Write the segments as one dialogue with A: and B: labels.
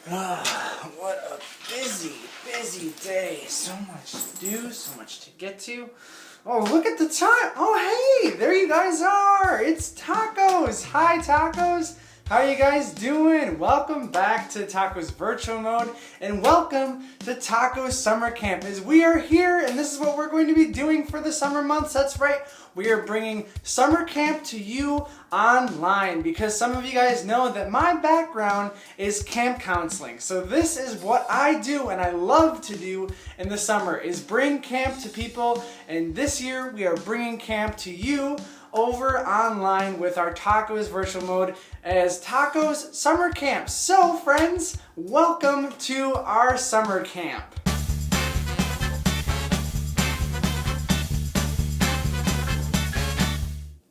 A: What a busy day. So much to do, so much to get to. Oh, look at the time. Oh, hey, there you guys are. It's Tacos. Hi, Tacos. How are you guys doing? Welcome back to Tacos Virtual Mode, and welcome to Tacos Summer Camp. As we are here, and this is what we're going to be doing for the summer months. That's right. We are bringing summer camp to you online because some of you guys know that my background is camp counseling. So this is what I do and I love to do in the summer is bring camp to people. And this year we are bringing camp to you over online with our Tacos Virtual Mode as Tacos Summer Camp. So friends, welcome to our summer camp.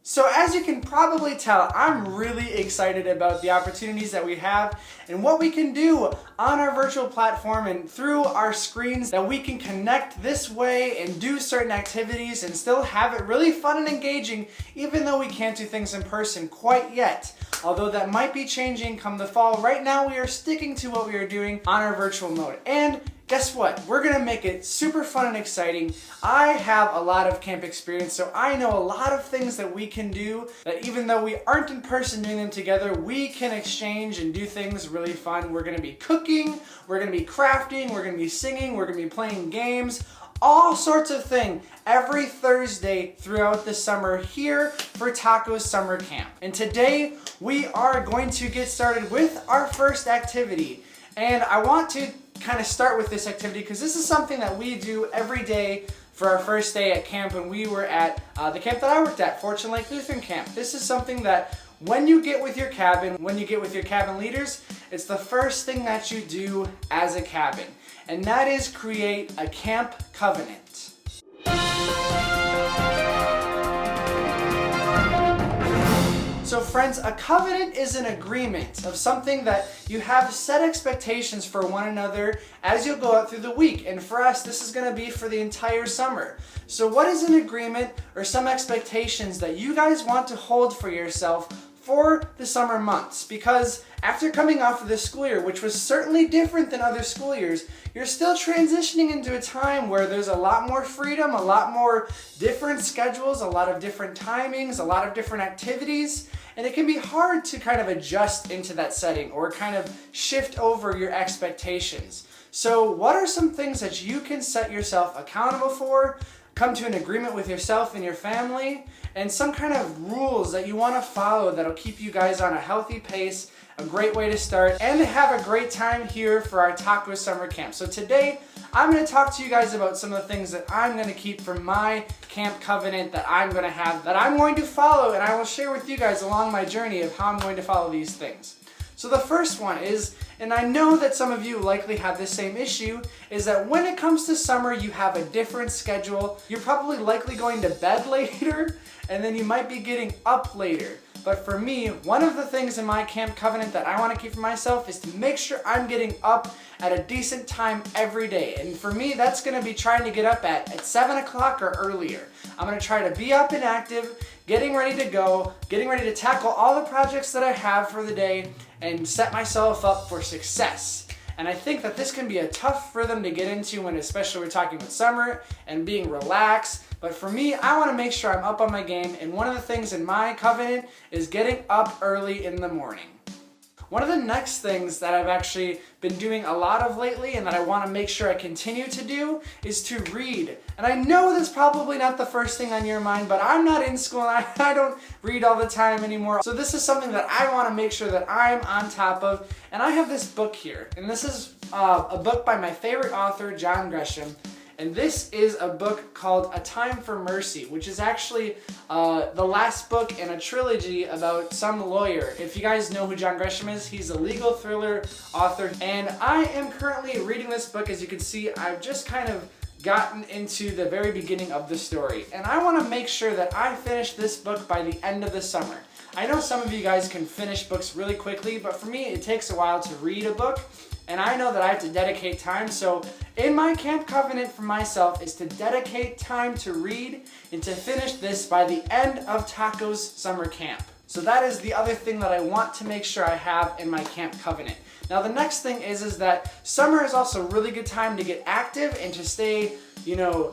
A: So as you can probably tell, I'm really excited about the opportunities that we have and what we can do on our virtual platform and through our screens, that we can connect this way and do certain activities and still have it really fun and engaging, even though we can't do things in person quite yet. Although that might be changing come the fall. Right now we are sticking to what we are doing on our virtual mode. And guess what? We're gonna make it super fun and exciting. I have a lot of camp experience, so I know a lot of things that we can do that even though we aren't in person doing them together, we can exchange and do things really fun. We're gonna be cooking, we're gonna be crafting, we're gonna be singing, we're gonna be playing games, all sorts of things every Thursday throughout the summer here for Tacos Summer Camp. And today we are going to get started with our first activity. And I want to kind of start with this activity because this is something that we do every day for our first day at camp when we were at the camp that I worked at, Fortune Lake Lutheran Camp. This is something that when you get with your cabin, when you get with your cabin leaders, it's the first thing that you do as a cabin. And that is create a camp covenant. So friends, a covenant is an agreement of something that you have set expectations for one another as you go out through the week. And for us, this is going to be for the entire summer. So what is an agreement or some expectations that you guys want to hold for yourself for the summer months? Because after coming off of this school year, which was certainly different than other school years, you're still transitioning into a time where there's a lot more freedom, a lot more different schedules, a lot of different timings, a lot of different activities, and it can be hard to kind of adjust into that setting or kind of shift over your expectations. So what are some things that you can set yourself accountable for, come to an agreement with yourself and your family, and some kind of rules that you want to follow that'll keep you guys on a healthy pace, a great way to start, and to have a great time here for our Tacos Summer Camp. So today, I'm going to talk to you guys about some of the things that I'm going to keep from my camp covenant that I'm going to have, that I'm going to follow, and I will share with you guys along my journey of how I'm going to follow these things. So the first one is, and I know that some of you likely have this same issue, is that when it comes to summer, you have a different schedule. You're probably likely going to bed later, and then you might be getting up later. But for me, one of the things in my camp covenant that I want to keep for myself is to make sure I'm getting up at a decent time every day. And for me, that's going to be trying to get up at 7 o'clock or earlier. I'm going to try to be up and active, getting ready to go, getting ready to tackle all the projects that I have for the day and set myself up for success. And I think that this can be a tough rhythm to get into when especially we're talking about summer and being relaxed. But for me, I want to make sure I'm up on my game. And one of the things in my covenant is getting up early in the morning. One of the next things that I've actually been doing a lot of lately and that I want to make sure I continue to do is to read. And I know that's probably not the first thing on your mind, but I'm not in school and I don't read all the time anymore. So this is something that I want to make sure that I'm on top of. And I have this book here. And this is a book by my favorite author, John Gresham. And this is a book called A Time for Mercy, which is actually the last book in a trilogy about some lawyer. If you guys know who John Gresham is, he's a legal thriller author. And I am currently reading this book. As you can see, I've just kind of gotten into the very beginning of the story. And I want to make sure that I finish this book by the end of the summer. I know some of you guys can finish books really quickly, but for me, it takes a while to read a book. And I know that I have to dedicate time, so in my camp covenant for myself is to dedicate time to read and to finish this by the end of Tacos Summer Camp. So that is the other thing that I want to make sure I have in my camp covenant. Now the next thing is that summer is also a really good time to get active and to stay,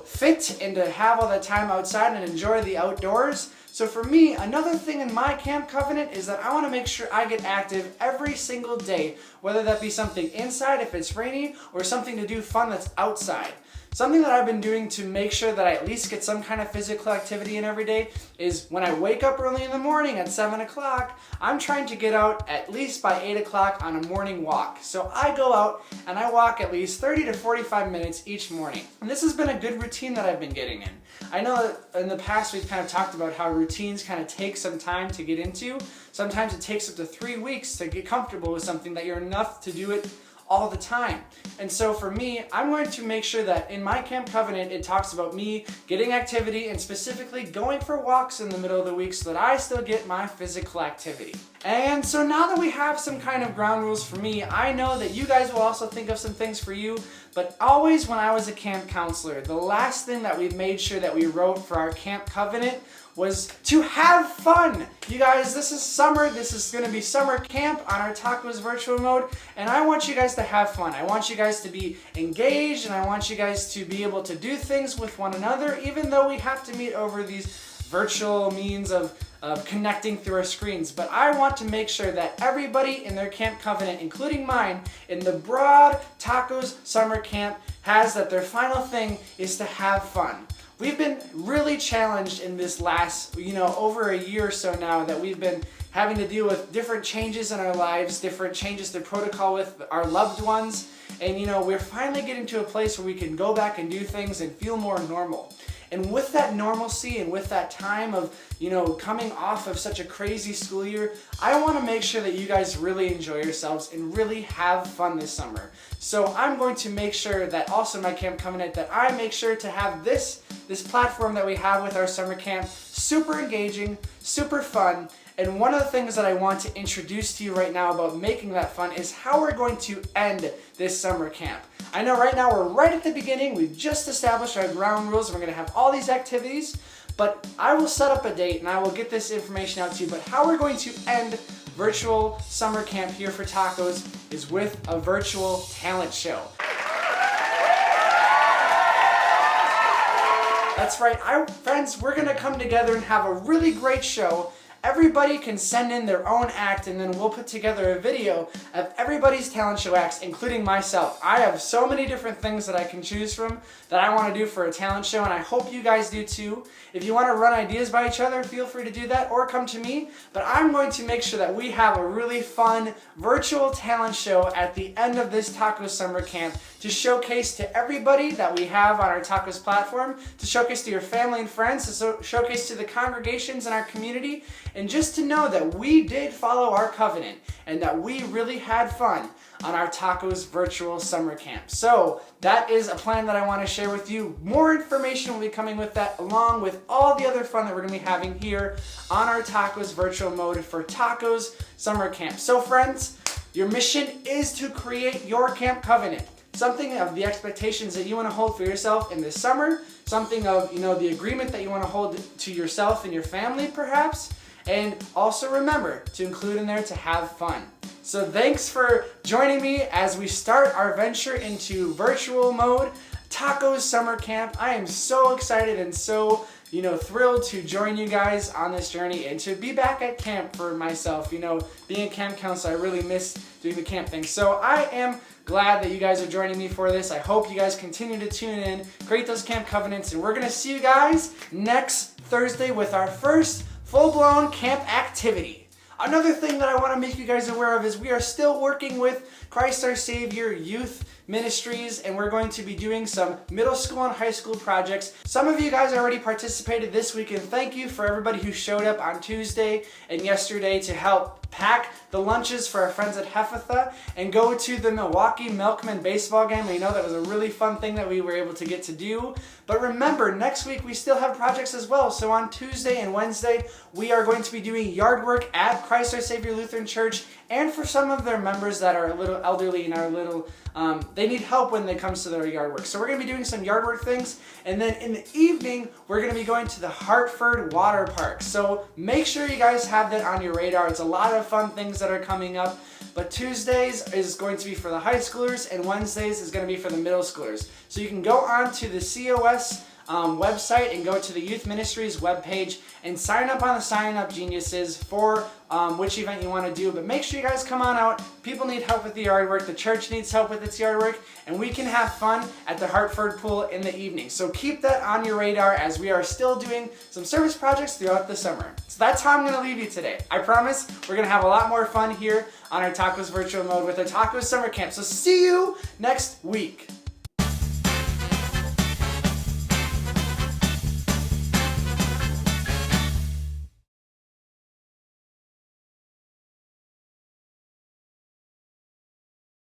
A: fit and to have all that time outside and enjoy the outdoors. So for me, another thing in my camp covenant is that I want to make sure I get active every single day, whether that be something inside if it's rainy or something to do fun that's outside. Something that I've been doing to make sure that I at least get some kind of physical activity in every day is when I wake up early in the morning at 7 o'clock, I'm trying to get out at least by 8 o'clock on a morning walk. So I go out and I walk at least 30 to 45 minutes each morning. And this has been a good routine that I've been getting in. I know that in the past we've kind of talked about how routines kind of take some time to get into. Sometimes it takes up to 3 weeks to get comfortable with something that you're enough to do it all the time. And so for me, I'm going to make sure that in my camp covenant, it talks about me getting activity and specifically going for walks in the middle of the week so that I still get my physical activity. And so now that we have some kind of ground rules for me, I know that you guys will also think of some things for you, but always when I was a camp counselor, the last thing that we made sure that we wrote for our camp covenant was to have fun. You guys, this is summer. This is going to be summer camp on our TACOS virtual mode, and I want you guys to have fun. I want you guys to be engaged, and I want you guys to be able to do things with one another, even though we have to meet over these virtual means of connecting through our screens. But I want to make sure that everybody in their camp covenant, including mine, in the broad TACOS summer camp has that their final thing is to have fun. We've been really challenged in this last, over a year or so now that we've been having to deal with different changes in our lives, different changes to protocol with our loved ones. And, we're finally getting to a place where we can go back and do things and feel more normal. And with that normalcy and with that time of, coming off of such a crazy school year, I want to make sure that you guys really enjoy yourselves and really have fun this summer. So I'm going to make sure that also in my camp covenant that I make sure to have this platform that we have with our summer camp super engaging, super fun. And one of the things that I want to introduce to you right now about making that fun is how we're going to end this summer camp. I know right now we're right at the beginning. We've just established our ground rules and we're going to have all these activities, but I will set up a date and I will get this information out to you. But how we're going to end virtual summer camp here for TACOS is with a virtual talent show. That's right, friends, we're going to come together and have a really great show. Everybody can send in their own act and then we'll put together a video of everybody's talent show acts, including myself. I have so many different things that I can choose from that I want to do for a talent show, and I hope you guys do too. If you want to run ideas by each other, feel free to do that or come to me. But I'm going to make sure that we have a really fun virtual talent show at the end of this TACOS summer camp to showcase to everybody that we have on our TACOS platform, to showcase to your family and friends, to showcase to the congregations in our community, and just to know that we did follow our covenant and that we really had fun on our TACOS virtual summer camp. So that is a plan that I want to share with you. More information will be coming with that, along with all the other fun that we're going to be having here on our TACOS virtual mode for TACOS summer camp. So friends, your mission is to create your camp covenant. Something of the expectations that you want to hold for yourself in this summer, something of, the agreement that you want to hold to yourself and your family perhaps, and also remember to include in there to have fun. So thanks for joining me as we start our venture into virtual mode, TACOS summer camp. I am so excited and so thrilled to join you guys on this journey and to be back at camp for myself. Being a camp counselor, I really miss doing the camp thing. So I am glad that you guys are joining me for this. I hope you guys continue to tune in, create those camp covenants, and we're going to see you guys next Thursday with our first full-blown camp activity. Another thing that I want to make you guys aware of is we are still working with Christ Our Savior Youth Ministries, and we're going to be doing some middle school and high school projects. Some of you guys already participated this week, and thank you for everybody who showed up on Tuesday and yesterday to help pack the lunches for our friends at Hephatha, and go to the Milwaukee Milkmen baseball game. We know that was a really fun thing that we were able to get to do. But remember, next week we still have projects as well. So on Tuesday and Wednesday, we are going to be doing yard work at Christ Our Savior Lutheran Church, and for some of their members that are a little elderly and are a little, they need help when it comes to their yard work. So we're going to be doing some yard work things, and then in the evening, we're going to be going to the Hartford Water Park. So make sure you guys have that on your radar. It's a lot of fun things that are coming up. But Tuesdays is going to be for the high schoolers, and Wednesdays is going to be for the middle schoolers. So you can go on to the COS website and go to the Youth Ministries webpage and sign up on the Sign Up Geniuses for which event you want to do. But make sure you guys come on out. People need help with the yard work. The church needs help with its yard work. And we can have fun at the Hartford Pool in the evening. So keep that on your radar as we are still doing some service projects throughout the summer. So that's how I'm going to leave you today. I promise we're going to have a lot more fun here on our Tacos virtual mode with our Tacos summer camp. So see you next week.